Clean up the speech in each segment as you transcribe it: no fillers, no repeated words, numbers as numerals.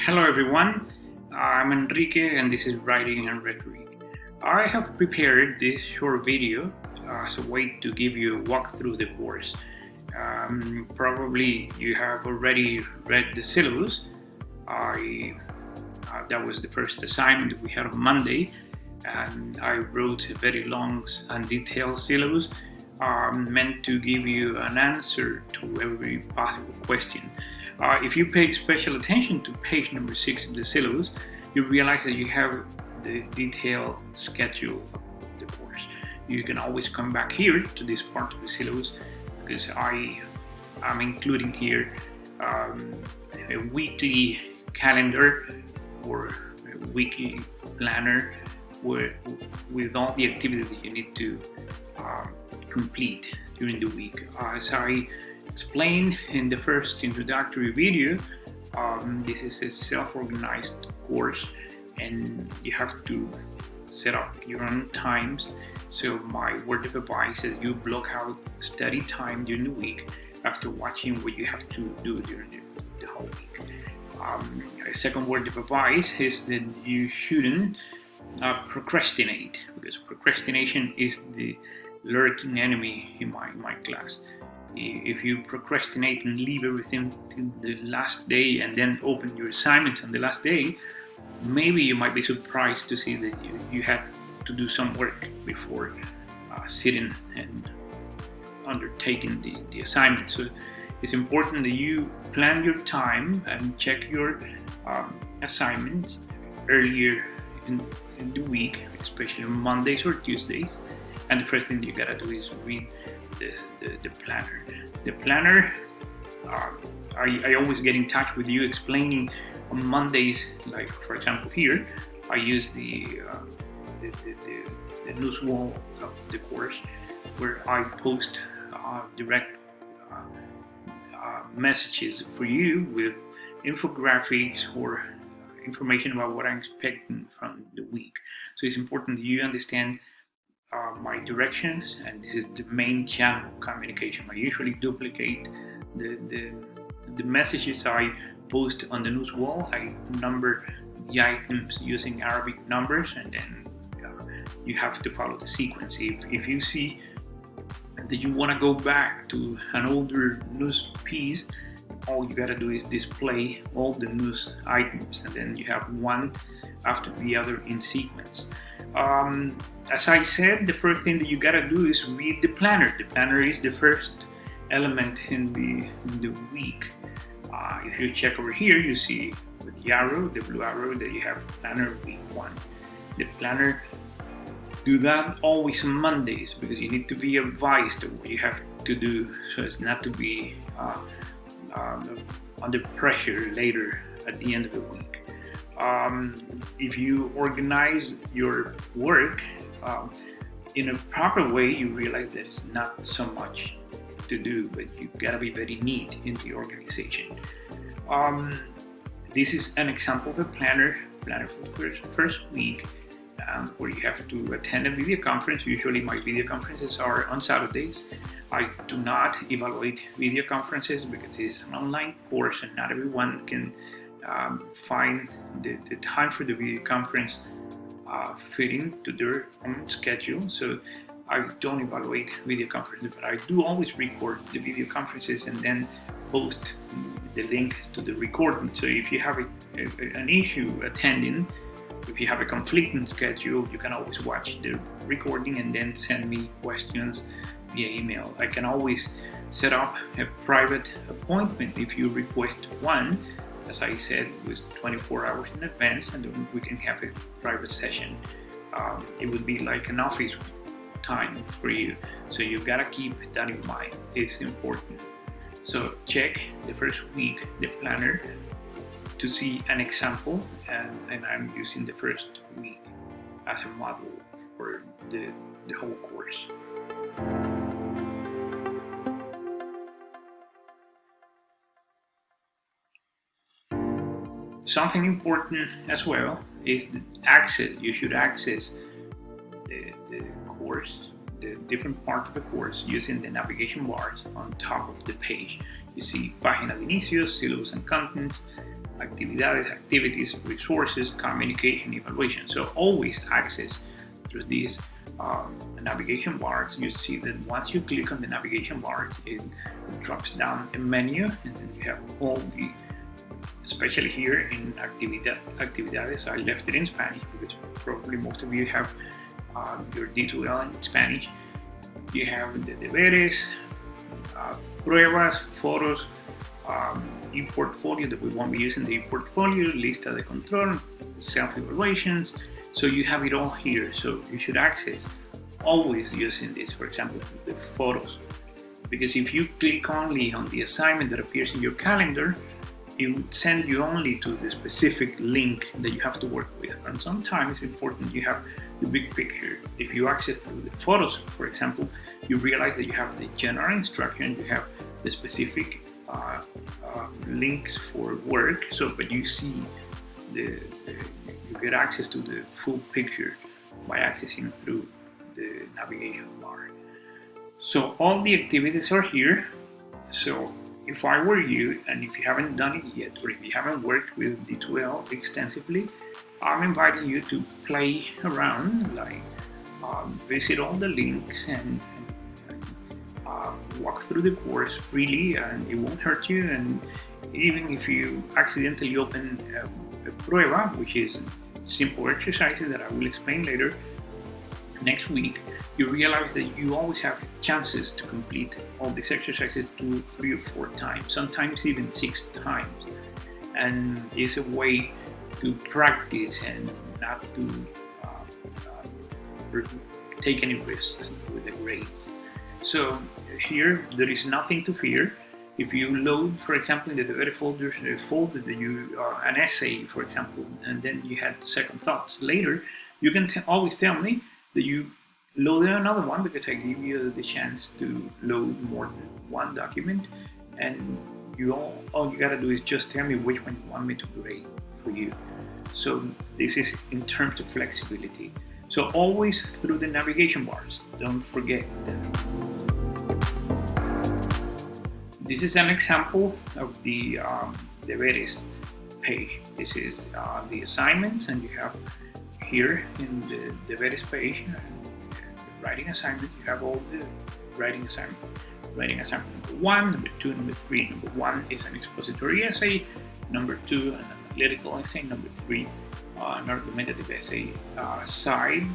Hello everyone, I'm Enrique and this is Writing and Rhetoric. I have prepared this short video as a way to give you a walk through the course. Probably you have already read the syllabus. That was the first assignment we had on Monday, and I wrote a very long and detailed syllabus meant to give you an answer to every possible question. If you pay special attention to page number 6 of the syllabus, you realize that you have the detailed schedule of the course. You can always come back here to this part of the syllabus because I am including here a weekly calendar or a weekly planner with all the activities that you need to complete during the week. As I explained in the first introductory video, this is a self-organized course and you have to set up your own times. So my word of advice is you block out study time during the week after watching what you have to do during the whole week. A second word of advice is that you shouldn't procrastinate, because procrastination is the lurking enemy in my class. If you procrastinate and leave everything till the last day and then open your assignments on the last day, maybe you might be surprised to see that you had to do some work before sitting and undertaking the assignment. So it's important that you plan your time and check your assignments earlier in the week, especially on Mondays or Tuesdays. And the first thing you gotta do is read the planner. The planner, I always get in touch with you explaining on Mondays, like for example here, I use the news wall of the course where I post direct messages for you with infographics or information about what I'm expecting from the week. So it's important that you understand my directions, and this is the main channel of communication. I usually duplicate the messages I post on the news wall. I number the items using Arabic numbers, and then you have to follow the sequence. If you see that you want to go back to an older news piece, all you gotta do is display all the news items, and then you have one after the other in sequence. As I said, the first thing that you gotta do is read the planner. The planner is the first element in the week. If you check over here, you see with the arrow, the blue arrow, that you have planner week 1. The planner, do that always on Mondays because you need to be advised of what you have to do so as not to be under pressure later at the end of the week. If you organize your work in a proper way, you realize that it's not so much to do, but you gotta be very neat in the organization. This is an example of a planner for the first week, where you have to attend a video conference. Usually my video conferences are on Saturdays. I do not evaluate video conferences because it's an online course and not everyone can find the time for the video conference fitting to their own schedule. So I don't evaluate video conferences, but I do always record the video conferences and then post the link to the recording. So if you have an issue attending, if you have a conflicting schedule, you can always watch the recording and then send me questions via email. I can always set up a private appointment if you request one. As I said, with 24 hours in advance, and then we can have a private session. It would be like an office time for you. So you gotta keep that in mind. It's important. So check the first week, the planner, to see an example, and I'm using the first week as a model for the whole course. Something important as well is the access. You should access the course, the different parts of the course using the navigation bars on top of the page. You see Página de Inicios, Syllabus and Contents, activities, resources, communication, evaluation. So always access through these navigation bars. You see that once you click on the navigation bars, it drops down a menu, and then you have all the, especially here in actividades, I left it in Spanish because probably most of you have your D2L in Spanish. You have the deberes, pruebas, foros, e-portfolio that we won't be using, the e-portfolio, lista de control, self-evaluations. So you have it all here. So you should access always using this, for example, the photos. Because if you click only on the assignment that appears in your calendar, it would send you only to the specific link that you have to work with. And sometimes it's important you have the big picture. If you access through the photos, for example, you realize that you have the general instruction, you have the specific links for work. So, but you see you get access to the full picture by accessing through the navigation bar. So all the activities are here. So if I were you, and if you haven't done it yet, or if you haven't worked with D2L extensively, I'm inviting you to play around, like visit all the links and walk through the course freely, and it won't hurt you. And even if you accidentally open a prueba, which is simple exercises that I will explain later next week, you realize that you always have chances to complete all these exercises 2, 3, or 4 times, sometimes even 6 times. And it's a way to practice and not to take any risks with the grades. So here there is nothing to fear. If you load, for example, in the deberes folder, that you an essay, for example, and then you had second thoughts later, you can always tell me that you loaded another one, because I give you the chance to load more than one document, and all you gotta do is just tell me which one you want me to grade for you. So this is in terms of flexibility. So always through the navigation bars, don't forget that. This is an example of the deberes page. This is the assignments, and you have here in the deberes page, writing assignment, you have all the writing assignment. Writing assignment number 1, number 2, number 3. Number 1 is an expository essay. Number 2, an analytical essay. Number 3, an argumentative essay. Aside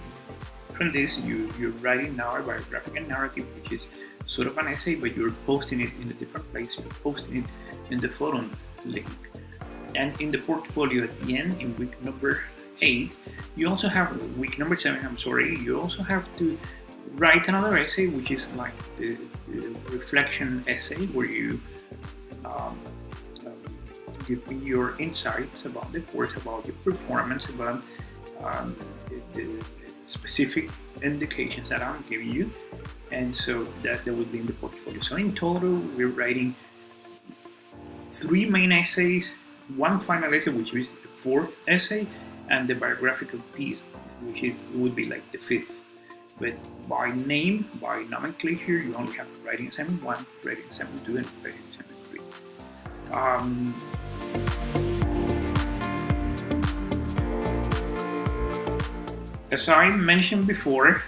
from this, you're writing now a biographical narrative, which is sort of an essay, but you're posting it in a different place. You're posting it in the forum link. And in the portfolio at the end, in week number 8, you also have week number 7, you also have to write another essay, which is like the reflection essay, where you give me your insights about the course, about your performance, about the specific indications that I'm giving you, and so that will be in the portfolio. So in total, we're writing 3 main essays, 1 final essay, which is the 4th essay, and the biographical piece, which would be like the 5th. But by name, by nomenclature, you only have writing assignment 1, writing assignment 2, and writing assignment 3. As I mentioned before,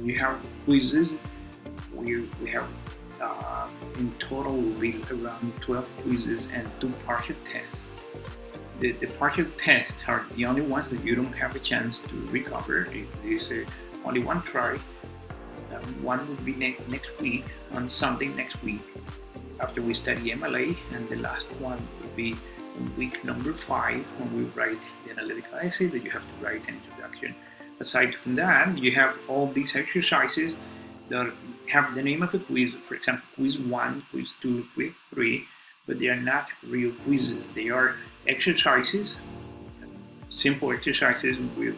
you have quizzes. We have in total will be around 12 quizzes and 2 partial tests. The partial tests are the only ones that you don't have a chance to recover. It is only one try. One will be next week, on Sunday next week, after we study MLA, and the last one will be in week number 5, when we write the analytical essay that you have to write an introduction. Aside from that, you have all these exercises that have the name of the quiz. For example, quiz 1, quiz 2, quiz 3, but they are not real quizzes. They are exercises, simple exercises with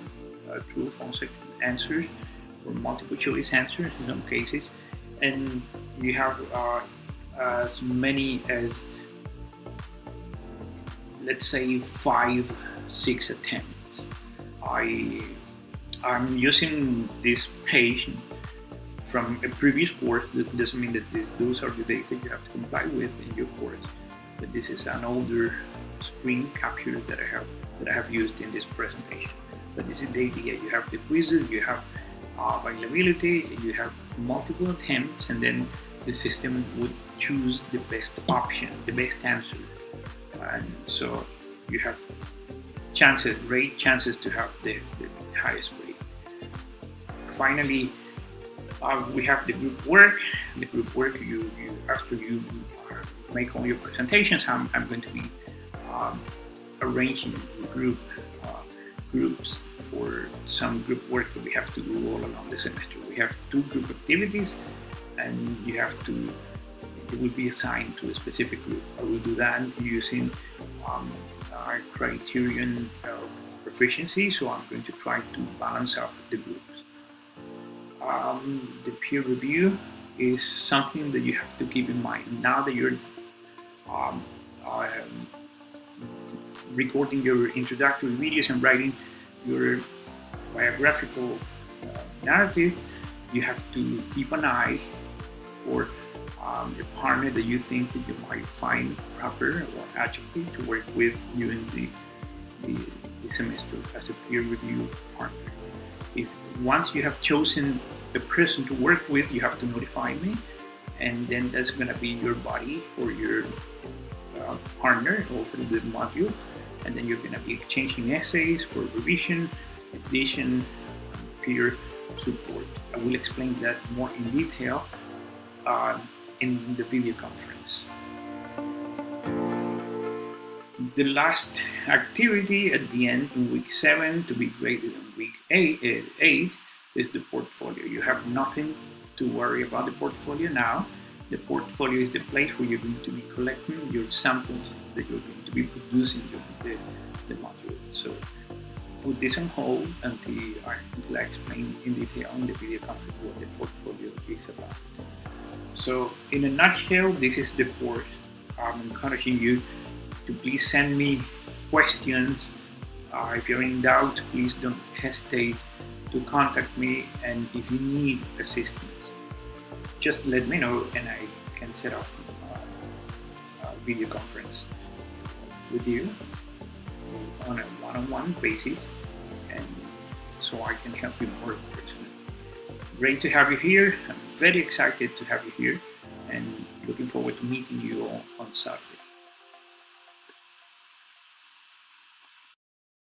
true or false answers, or multiple choice answers in some cases, and you have as many as, let's say, 5, 6 attempts. I'm using this page from a previous course. That doesn't mean that those are the dates that you have to comply with in your course. But this is an older screen capture that I have used in this presentation. But this is the idea. You have the quizzes, you have availability, you have multiple attempts, and then the system would choose the best option, the best answer. And so you have great chances to have the highest grade. Finally, we have the group work. The group work, you after you make all your presentations, I'm going to be arranging groups for some group work that we have to do all along the semester. We have 2 group activities, and it will be assigned to a specific group. I will do that using our criterion of proficiency, so I'm going to try to balance out the groups. The peer review is something that you have to keep in mind. Now that you're recording your introductory videos and writing your biographical narrative, you have to keep an eye for a partner that you think that you might find proper or adequate to work with during the semester as a peer review partner. If once you have chosen the person to work with, you have to notify me, and then that's going to be your buddy or your partner over the module, and then you're going to be exchanging essays for revision, addition, peer support. I will explain that more in detail in the video conference. The last activity at the end in week 7 to be graded in week 8 is the portfolio. You have nothing to worry about the portfolio now. The portfolio is the place where you're going to be collecting your samples that you're going to be producing during the module. So put this on hold until I explain in detail in the video conference what the portfolio is about. So in a nutshell, this is the course. I'm encouraging you to please send me questions. If you're in doubt, please don't hesitate to contact me, and if you need assistance, just let me know and I can set up a video conference with you on a one-on-one basis, and so I can help you more personally. Great to have you here. I'm very excited to have you here and looking forward to meeting you all on Saturday.